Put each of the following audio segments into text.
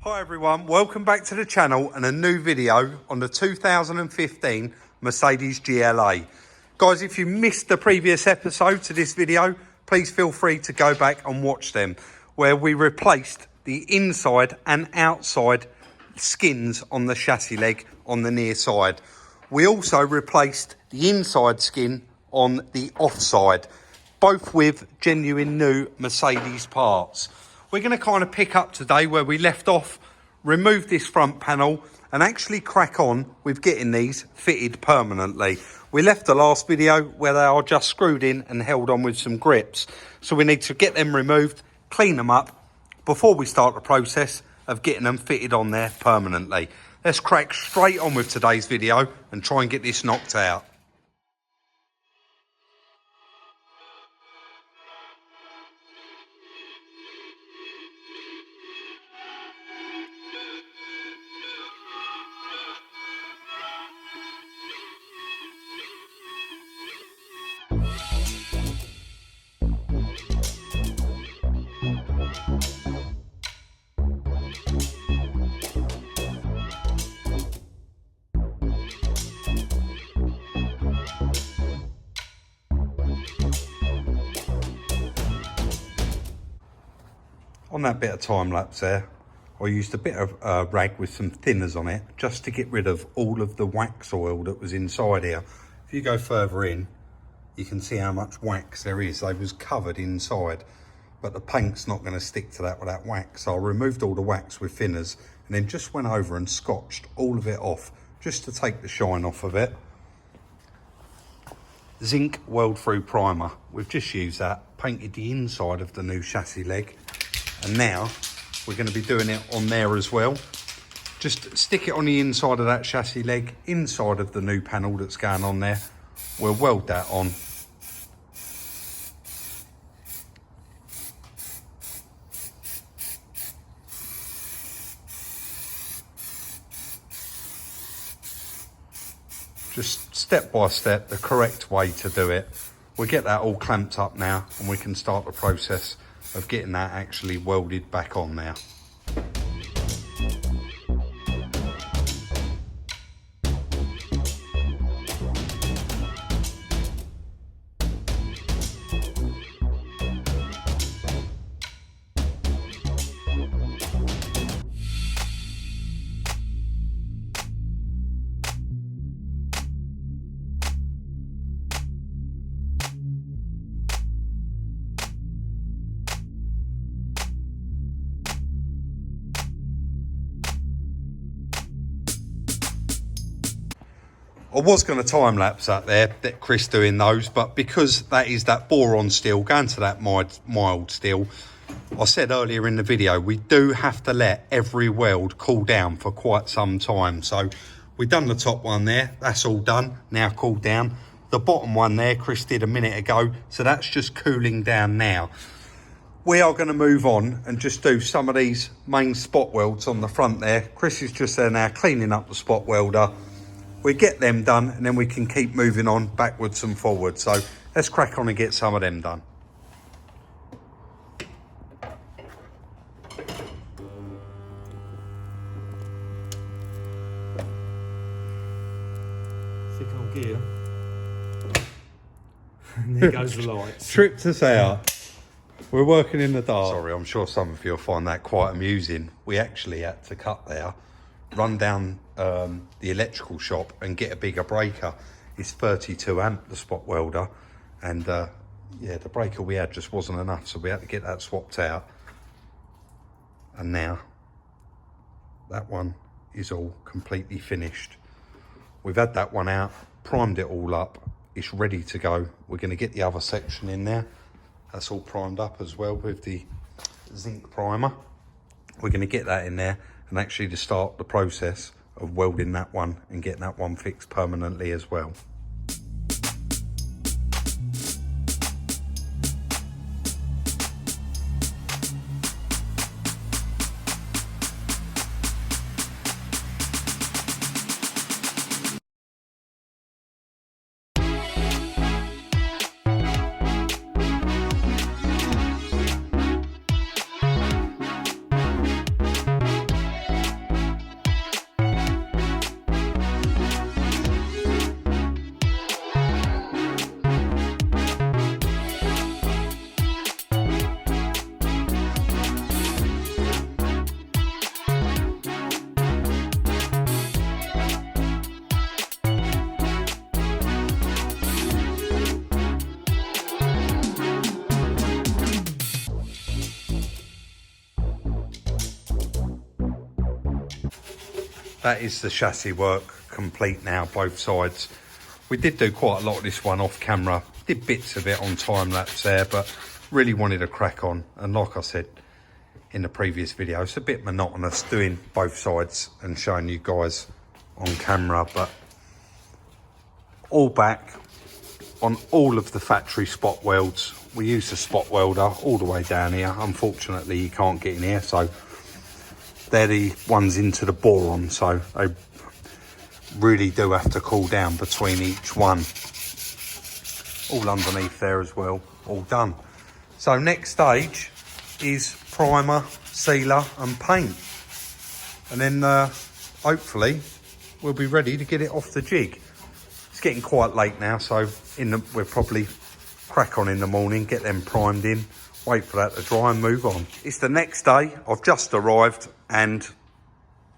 Hi everyone, welcome back to the channel and a new video on the 2015 Mercedes GLA. Guys, if you missed the previous episode to this video, please feel free to go back and watch them, where we replaced the inside and outside skins on the chassis leg on the near side. We also replaced the inside skin on the offside, both with genuine new Mercedes parts. We're going to kind of pick up today where we left off, remove this front panel and actually crack on with getting these fitted permanently. We left the last video where they are just screwed in and held on with some grips. So we need to get them removed, clean them up before we start the process of getting them fitted on there permanently. Let's crack straight on with today's video and try and get this knocked out. On that bit of time lapse there, I used a bit of rag with some thinners on it just to get rid of all of the wax oil that was inside here. If you go further in, you can see how much wax there is. They was covered inside, but the paint's not going to stick to that with that wax. So I removed all the wax with thinners and then just went over and scotched all of it off just to take the shine off of it. Zinc weld through primer. We've just used that, painted the inside of the new chassis leg. And now we're going to be doing it on there as well. Just stick it on the inside of that chassis leg, inside of the new panel that's going on there. We'll weld that on. Just step by step, the correct way to do it. We'll get that all clamped up now and we can start the process of getting that actually welded back on now. I was going to time lapse that there, that Chris doing those, but because that is that boron steel going to that mild steel, I said earlier in the video, we do have to let every weld cool down for quite some time. So we've done the top one there, that's all done, now cooled down. The bottom one there, Chris did a minute ago, so that's just cooling down now. We are going to move on and just do some of these main spot welds on the front there. Chris is just there now cleaning up the spot welder. We get them done and then we can keep moving on backwards and forwards. So let's crack on and get some of them done. Stick on gear. And there goes the lights. Tripped us out. We're working in the dark. Sorry, I'm sure some of you will find that quite amusing. We actually had to cut there, run down the electrical shop and get a bigger breaker. It's 32 amp, the spot welder, and yeah, the breaker we had just wasn't enough, so we had to get that swapped out. And now that one is all completely finished. We've had that one out, primed it all up, it's ready to go. We're going to get the other section in there, that's all primed up as well with the zinc primer. We're going to get that in there and actually to start the process of welding that one and getting that one fixed permanently as well. that is the chassis work complete now, both sides. We did do quite a lot of this one off camera, did bits of it on time lapse there, but really wanted to crack on. And like I said in the previous video, it's a bit monotonous doing both sides and showing you guys on camera, but all back on all of the factory spot welds. We use the spot welder all the way down here. Unfortunately, you can't get in here, so they're the ones into the boron, so they really do have to cool down between each one. All underneath there as well, all done. So next stage is primer, sealer and paint, and then hopefully we'll be ready to get it off the jig. It's getting quite late now, so we'll probably crack on in the morning, get them primed in, wait for that to dry and move on. It's the next day. I've just arrived and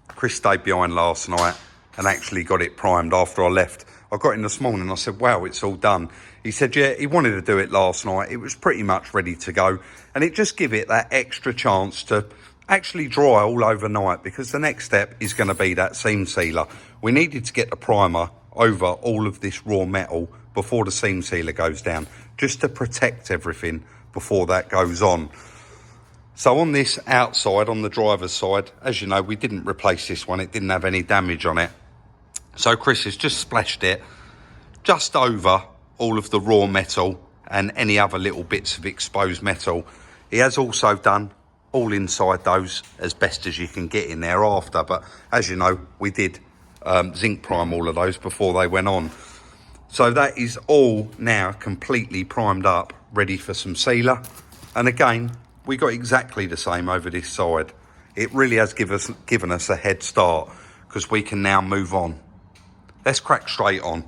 Chris stayed behind last night and actually got it primed after I left. I got in this morning and I said, wow, it's all done. He said, yeah, he wanted to do it last night. It was pretty much ready to go. And it just give it that extra chance to actually dry all overnight, because the next step is going to be that seam sealer. We needed to get the primer over all of this raw metal before the seam sealer goes down, just to protect everything before that goes on. So on this outside, on the driver's side, as you know, we didn't replace this one. It didn't have any damage on it. So Chris has just splashed it just over all of the raw metal and any other little bits of exposed metal. He has also done all inside those as best as you can get in there after. But as you know, we did zinc prime all of those before they went on. So that is all now completely primed up, ready for some sealer. And again, we got exactly the same over this side. It really has given us a head start, because we can now move on. Let's crack straight on.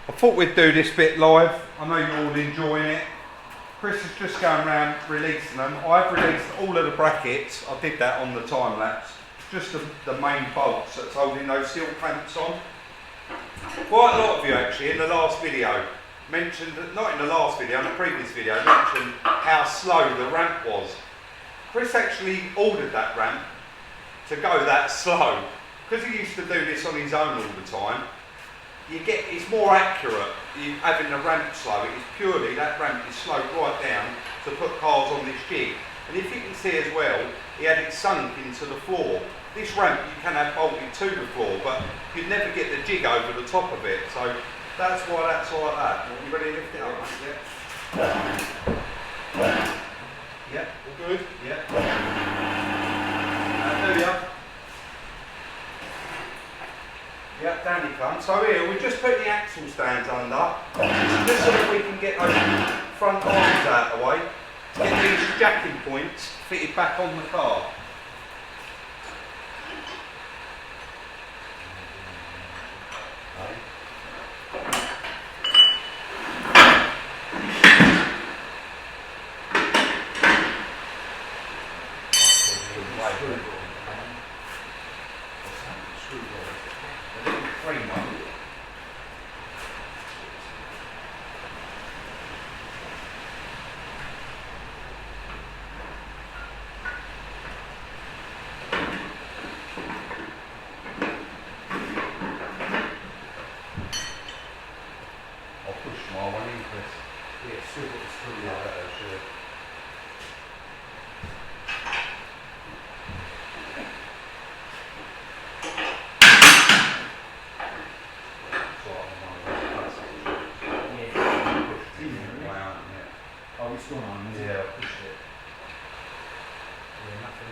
I thought we'd do this bit live. I know you're all enjoying it. Chris is just going around releasing them. I've released all of the brackets. I did that on the time lapse. Just the main bolts that's holding those steel clamps on. Quite a lot of you actually in the last video mentioned, not in the last video, in the previous video, mentioned how slow the ramp was. Chris actually ordered that ramp to go that slow. Because he used to do this on his own all the time, it's more accurate having the ramp slow. It is purely, that ramp is slowed right down to put cars on this jig. And if you can see as well, he had it sunk into the floor. This ramp you can have bolted to the floor, but you'd never get the jig over the top of it. So that's why that's like that. You ready to lift it up, mate? Yeah. Yeah, all good? Yeah. Do ya? Yeah, down you come. So here, we just put the axle stands under, just so that we can get those front arms out of the way, get these jacking points fitted back on the car.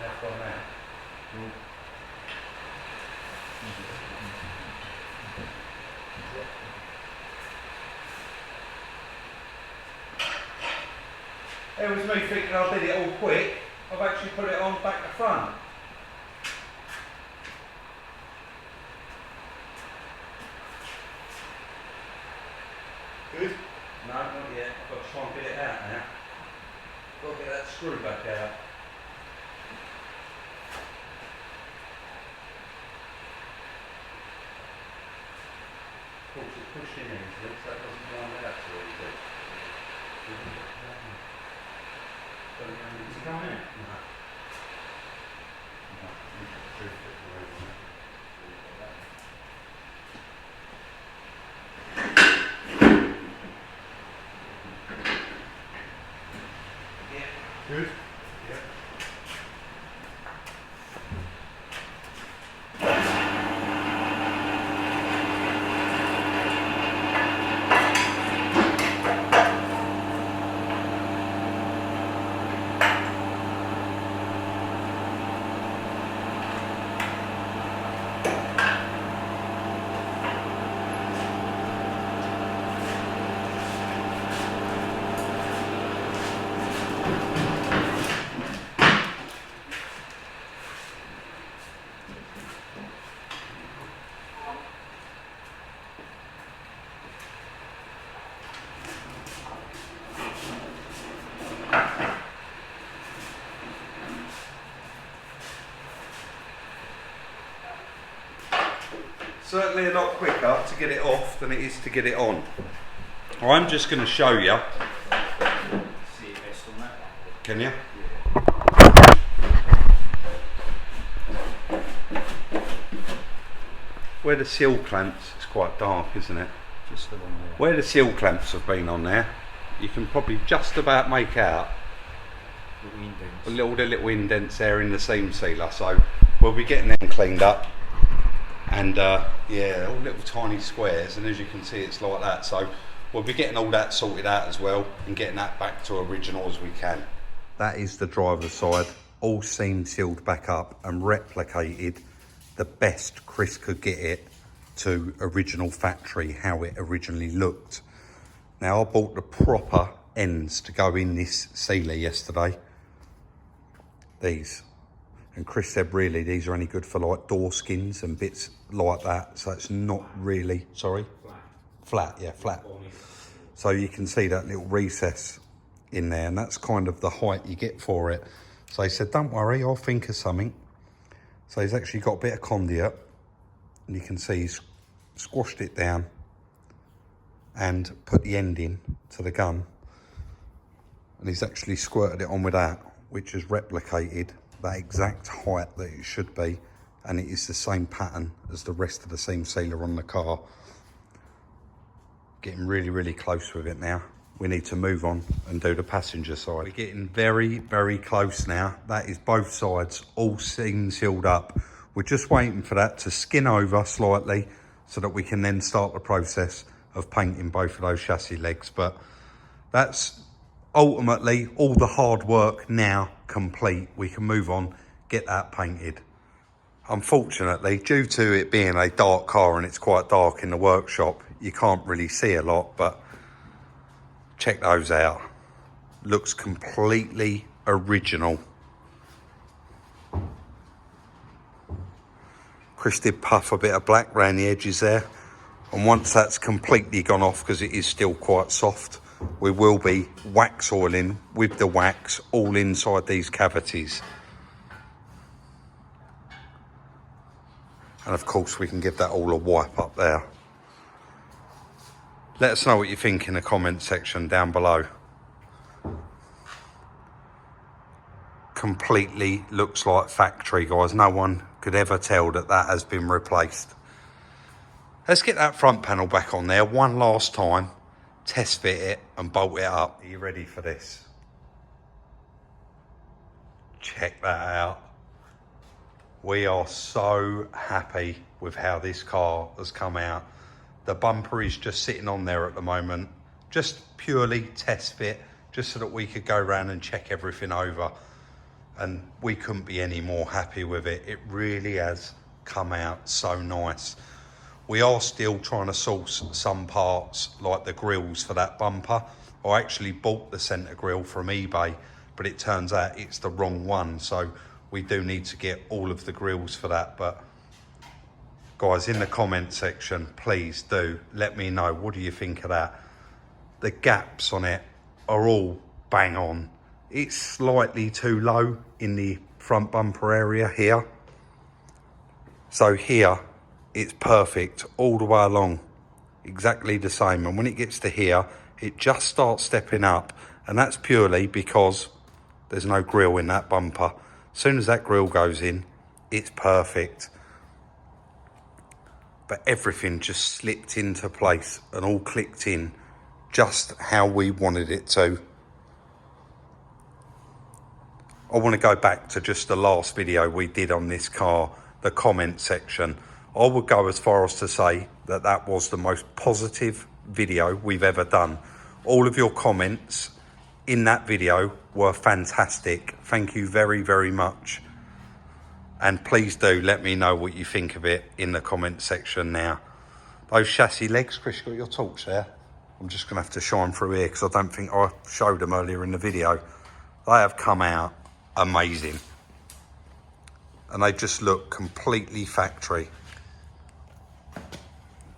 left on there. It was me thinking I did it all quick. I've actually put it on back to front. Good? No, not yet. I've got to try and get it out now. Got to get that screw back out. Of course, it's pushed in easily, so that doesn't wind out so easy. Don't you need to come in? No. Good? Yep. Certainly a lot quicker to get it off than it is to get it on. I'm just going to show you. See it best on that one. Can you? Where the seal clamps, it's quite dark, isn't it? Just along there. Where the seal clamps have been on there, you can probably just about make out Little indents. the little indents there in the seam sealer. So we'll be getting them cleaned up. And yeah, all little tiny squares, and as you can see it's like that, so we'll be getting all that sorted out as well and getting that back to original as we can. That is the driver's side, all seam sealed back up and replicated the best Chris could get it to original factory, how it originally looked. Now I bought the proper ends to go in this sealer yesterday, these. And Chris said really these are only good for like door skins and bits like that. So it's not really, sorry? Flat, yeah, flat. So you can see that little recess in there, and that's kind of the height you get for it. So he said, don't worry, I'll think of something. So he's actually got a bit of conduit, and you can see he's squashed it down and put the end in to the gun. And he's actually squirted it on with that, which has replicated that exact height that it should be, and it is the same pattern as the rest of the seam sealer on the car. Getting really, really close with it now. We need to move on and do the passenger side. We're getting very, very close now. That is both sides, all seam sealed up. We're just waiting for that to skin over slightly so that we can then start the process of painting both of those chassis legs. But that's ultimately all the hard work now complete. We can move on, get that painted. Unfortunately, due to it being a dark car and it's quite dark in the workshop, you can't really see a lot, but check those out. Looks completely original. Chris did puff a bit of black around the edges there, and once that's completely gone off, because it is still quite soft, we will be wax oiling with the wax all inside these cavities. And of course we can give that all a wipe up there. Let us know what you think in the comment section down below. Completely looks like factory, guys. No one could ever tell that that has been replaced. Let's get that front panel back on there one last time, test fit it and bolt it up. Are you ready for this? Check that out. We are so happy with how this car has come out. The bumper is just sitting on there at the moment, just purely test fit, just so that we could go around and check everything over. and we couldn't be any more happy with it. It really has come out so nice. We are still trying to source some parts, like the grills for that bumper. I actually bought the centre grill from eBay, but it turns out it's the wrong one, so we do need to get all of the grills for that. But guys, in the comment section, please do let me know, what do you think of that? The gaps on it are all bang on. It's slightly too low in the front bumper area here. So here, it's perfect all the way along, exactly the same. And when it gets to here, it just starts stepping up, and that's purely because there's no grill in that bumper. As soon as that grill goes in, it's perfect. But everything just slipped into place and all clicked in just how we wanted it to. I want to go back to just the last video we did on this car, the comment section. I would go as far as to say that that was the most positive video we've ever done. All of your comments in that video were fantastic. Thank you very, very much. And please do let me know what you think of it in the comment section now. Those chassis legs, Chris, you got your torch there? I'm just gonna have to shine through here because I don't think I showed them earlier in the video. They have come out amazing. And they just look completely factory.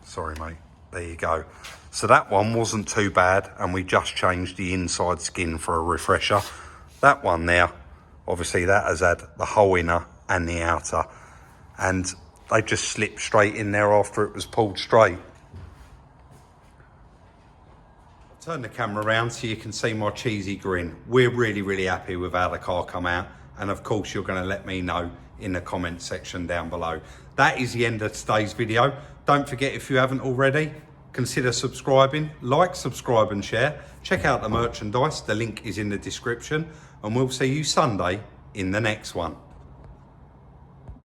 Sorry, mate. There you go. So that one wasn't too bad, and we just changed the inside skin for a refresher. That one there, obviously that has had the whole inner and the outer, and they just slipped straight in there after it was pulled straight. I'll turn the camera around so you can see my cheesy grin. We're really, really happy with how the car come out, and of course you're going to let me know in the comment section down below. That is the end of today's video. Don't forget, if you haven't already, consider subscribing, like, subscribe and share. Check out the merchandise, the link is in the description, and we'll see you Sunday in the next one.